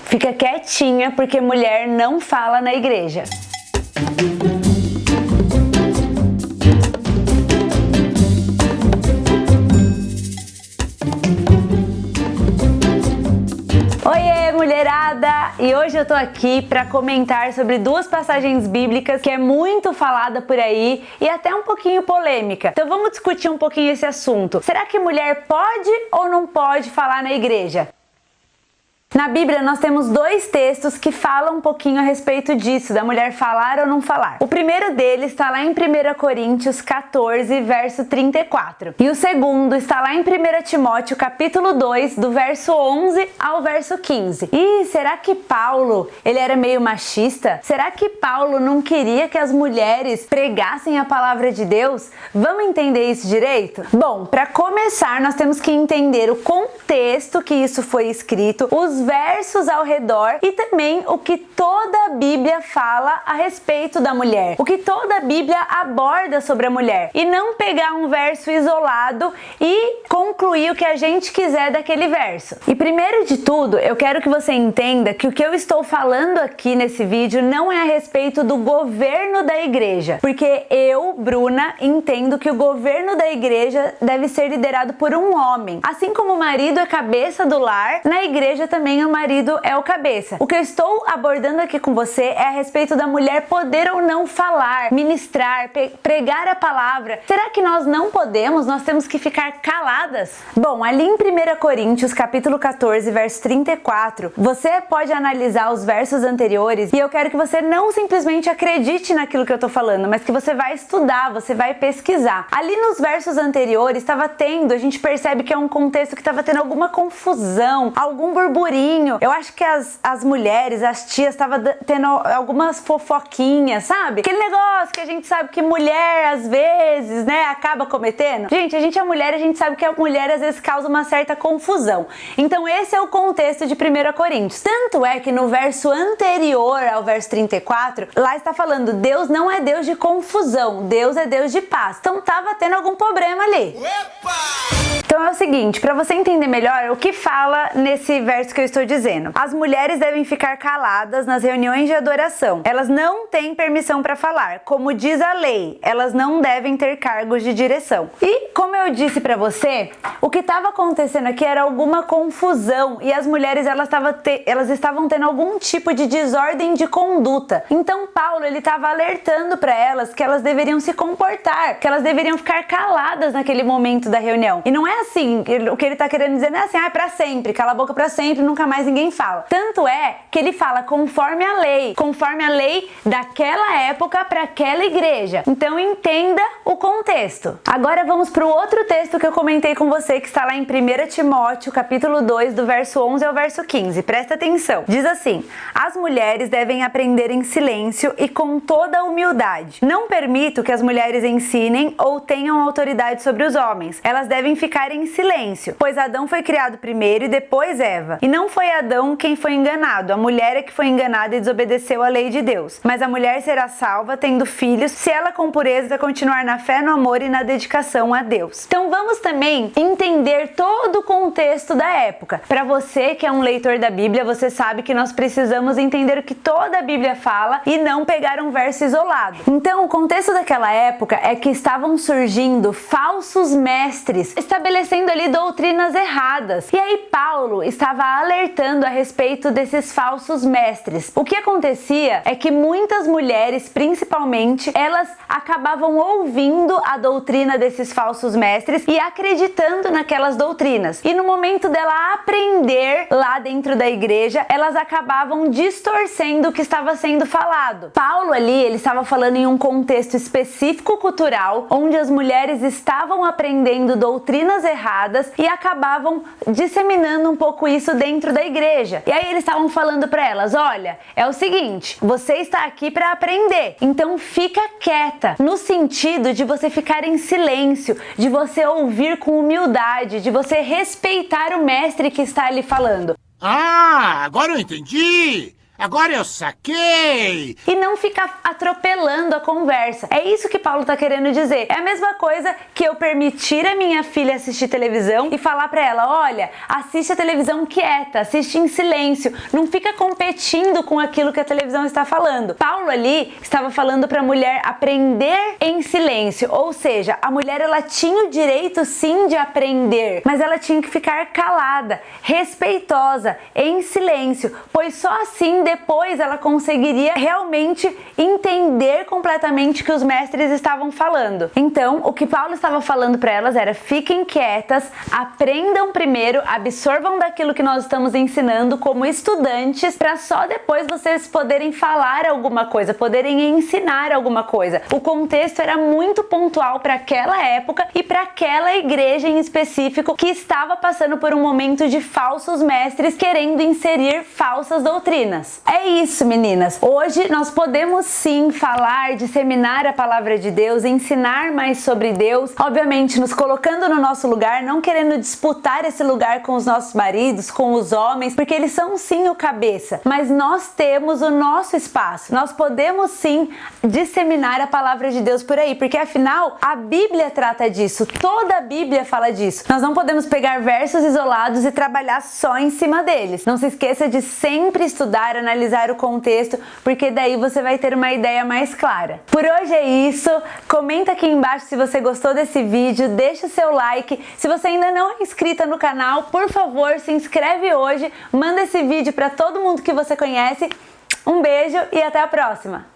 Fica quietinha porque mulher não fala na igreja. Oiê, mulherada! E hoje eu tô aqui para comentar sobre duas passagens bíblicas que é muito falada por aí e até um pouquinho polêmica. Então vamos discutir um pouquinho esse assunto. Será que mulher pode ou não pode falar na igreja? Na Bíblia nós temos dois textos que falam um pouquinho a respeito disso, da mulher falar ou não falar. O primeiro deles está lá em 1 Coríntios 14, verso 34. E o segundo está lá em 1 Timóteo capítulo 2, do verso 11 ao verso 15. E será que Paulo, ele era meio machista? Será que Paulo não queria que as mulheres pregassem a palavra de Deus? Vamos entender isso direito? Bom, para começar nós temos que entender o contexto que isso foi escrito, os versos ao redor e também o que toda a Bíblia fala a respeito da mulher, o que toda a Bíblia aborda sobre a mulher, e não pegar um verso isolado e concluir o que a gente quiser daquele verso. E primeiro de tudo, eu quero que você entenda que o que eu estou falando aqui nesse vídeo não é a respeito do governo da igreja, porque eu, Bruna, entendo que o governo da igreja deve ser liderado por um homem. Assim como o marido é cabeça do lar, na igreja também o marido é o cabeça. O que eu estou abordando aqui com você é a respeito da mulher poder ou não falar, ministrar, pregar a palavra. Será que nós não podemos? Nós temos que ficar caladas? Bom, ali em 1 Coríntios capítulo 14, verso 34, você pode analisar os versos anteriores e eu quero que você não simplesmente acredite naquilo que eu tô falando, mas que você vai estudar, você vai pesquisar. Ali nos versos anteriores a gente percebe que é um contexto que estava tendo alguma confusão, algum burburinho. Eu acho que as mulheres, as tias, estavam tendo algumas fofoquinhas, sabe? Aquele negócio que a gente sabe que mulher, às vezes, né, acaba cometendo. Gente, a gente é mulher, a gente sabe que a mulher, às vezes, causa uma certa confusão. Então, esse é o contexto de 1 Coríntios. Tanto é que no verso anterior ao verso 34, lá está falando, Deus não é Deus de confusão, Deus é Deus de paz. Então, tava tendo algum problema ali. Então, é o seguinte, para você entender melhor o que fala nesse verso que eu estou dizendo. As mulheres devem ficar caladas nas reuniões de adoração. Elas não têm permissão para falar. Como diz a lei, elas não devem ter cargos de direção. E, como eu disse para você, o que estava acontecendo aqui era alguma confusão e as mulheres elas estavam tendo algum tipo de desordem de conduta. Então, Paulo, ele estava alertando para elas que elas deveriam se comportar, que elas deveriam ficar caladas naquele momento da reunião. E não é assim, o que ele está querendo dizer não é assim, para sempre, cala a boca para sempre, nunca mais ninguém fala. Tanto é que ele fala conforme a lei daquela época para aquela igreja. Então entenda o contexto. Agora vamos para o outro texto que eu comentei com você, que está lá em 1 Timóteo, capítulo 2, do verso 11 ao verso 15. Presta atenção. Diz assim: as mulheres devem aprender em silêncio e com toda a humildade. Não permito que as mulheres ensinem ou tenham autoridade sobre os homens. Elas devem ficar em silêncio, pois Adão foi criado primeiro e depois Eva. E não foi Adão quem foi enganado, a mulher é que foi enganada e desobedeceu a lei de Deus. Mas a mulher será salva tendo filhos se ela com pureza continuar na fé, no amor e na dedicação a Deus. Então vamos também entender todo o contexto da época. Para você que é um leitor da Bíblia, você sabe que nós precisamos entender o que toda a Bíblia fala e não pegar um verso isolado. Então o contexto daquela época é que estavam surgindo falsos mestres, estabelecendo ali doutrinas erradas. E aí Paulo estava alertando a respeito desses falsos mestres. O que acontecia é que muitas mulheres, principalmente, elas acabavam ouvindo a doutrina desses falsos mestres e acreditando naquelas doutrinas. E no momento dela aprender lá dentro da igreja, elas acabavam distorcendo o que estava sendo falado. Paulo ali, ele estava falando em um contexto específico cultural, onde as mulheres estavam aprendendo doutrinas erradas e acabavam disseminando um pouco isso dentro da igreja. E aí eles estavam falando para elas, olha, é o seguinte, você está aqui para aprender, então fica quieta, no sentido de você ficar em silêncio, de você ouvir com humildade, de você respeitar o mestre que está ali falando. Ah, agora eu entendi! Agora eu saquei! E não ficar atropelando a conversa. É isso que Paulo tá querendo dizer. É a mesma coisa que eu permitir a minha filha assistir televisão e falar pra ela, olha, assiste a televisão quieta, assiste em silêncio, não fica competindo com aquilo que a televisão está falando. Paulo ali estava falando pra mulher aprender em silêncio, ou seja, a mulher ela tinha o direito sim de aprender, mas ela tinha que ficar calada, respeitosa, em silêncio, pois só assim depois ela conseguiria realmente entender completamente o que os mestres estavam falando. Então, o que Paulo estava falando para elas era: fiquem quietas, aprendam primeiro, absorvam daquilo que nós estamos ensinando como estudantes, para só depois vocês poderem falar alguma coisa, poderem ensinar alguma coisa. O contexto era muito pontual para aquela época e para aquela igreja em específico que estava passando por um momento de falsos mestres querendo inserir falsas doutrinas. É isso, meninas. Hoje nós podemos sim falar, disseminar a palavra de Deus, ensinar mais sobre Deus, obviamente nos colocando no nosso lugar, não querendo disputar esse lugar com os nossos maridos, com os homens, porque eles são sim o cabeça, mas nós temos o nosso espaço. Nós podemos sim disseminar a palavra de Deus por aí, porque afinal a Bíblia trata disso, toda a Bíblia fala disso. Nós não podemos pegar versos isolados e trabalhar só em cima deles. Não se esqueça de sempre estudar, analisar o contexto, porque daí você vai ter uma ideia mais clara. Por hoje é isso. Comenta aqui embaixo se você gostou desse vídeo, deixa o seu like. Se você ainda não é inscrita no canal, por favor, se inscreve hoje, manda esse vídeo para todo mundo que você conhece. Um beijo e até a próxima!